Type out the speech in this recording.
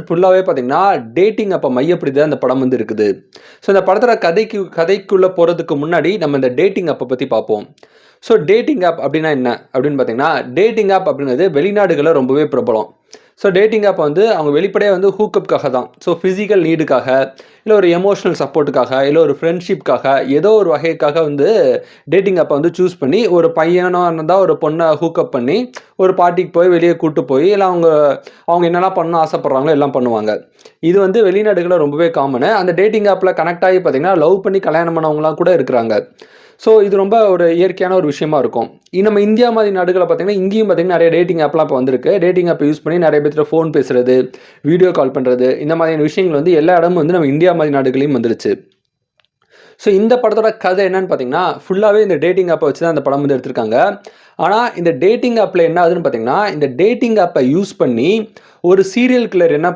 ஃபுல்லாவே பார்த்தீங்கன்னா, டேட்டிங் ஆப்ப மையப்படுத்தி தான் இந்த படம் வந்து இருக்குது. ஸோ இந்த படத்தோட கதைக்குள்ள போறதுக்கு முன்னாடி நம்ம இந்த டேட்டிங் ஆப்ப பத்தி பார்ப்போம். ஸோ டேட்டிங் ஆப் அப்டின்னா என்ன? அப்டின்னு பார்த்தீங்கன்னா, டேட்டிங் ஆப் அப்டிங்கிறது வெளிநாடுகள்ல ரொம்பவே பிரபலம். ஸோ டேட்டிங் ஆப் வந்து அவங்க வெளிப்படையா வந்து ஹூக்கப்காக தான். ஸோ ஃபிசிக்கல் நீடுக்காக, இல்ல ஒரு எமோஷனல் சப்போர்ட்டுக்காக, இல்ல ஒரு ஃப்ரெண்ட்ஷிப்காக, ஏதோ ஒரு வகைக்காக வந்து டேட்டிங் ஆப்ப வந்து சூஸ் பண்ணி, ஒரு பையனா இருந்தா ஒரு பொண்ண ஹூக்கப் பண்ணி, ஒரு பார்ட்டிக்கு போய் வெளிய கூட்டு போய், இல்ல அவங்க அவங்க என்னலாம் பண்ணணும்னு ஆசைப்படுறாங்களோ எல்லாம் பண்ணுவாங்க. இது வந்து வெளிநாடுகள்ல ரொம்பவே காமனு. அந்த டேட்டிங் ஆப்ல கனெக்ட் ஆகி பார்த்தீங்கன்னா, லவ் பண்ணி கல்யாணம் பண்ணவங்கலாம் கூட இருக்கிறாங்க. ஸோ இது ரொம்ப ஒரு இயற்கையான ஒரு விஷயமா இருக்கும். நம்ம இந்தியா மாதிரி நாடுகள்ல பார்த்தீங்கன்னா, இங்கேயும் பார்த்தீங்கன்னா நெறைய டேட்டிங் ஆப்லாம் இப்ப வந்திருக்கு. டேட்டிங் ஆப் யூஸ் பண்ணி நெறைய பேர்ட்ட ஃபோன் பேசுறது, வீடியோ கால் பண்றது, இந்த மாதிரியான விஷயங்கள் வந்து எல்லா இடமும் வந்து நம்ம இந்தியா மாதிரி நாடுகள்லயும் வந்துருச்சு. ஸோ இந்த படத்தோட கதை என்னன்னு பார்த்தீங்கன்னா, ஃபுல்லாவே இந்த டேட்டிங் ஆப்ப வச்சு தான் இந்த படம் வந்து எடுத்திருக்காங்க. ஆனா இந்த டேட்டிங் ஆப்ல என்ன ஆகுதுன்னு பார்த்தீங்கன்னா, இந்த டேட்டிங் ஆப்ப யூஸ் பண்ணி ஒரு சீரியல் கில்லர் என்ன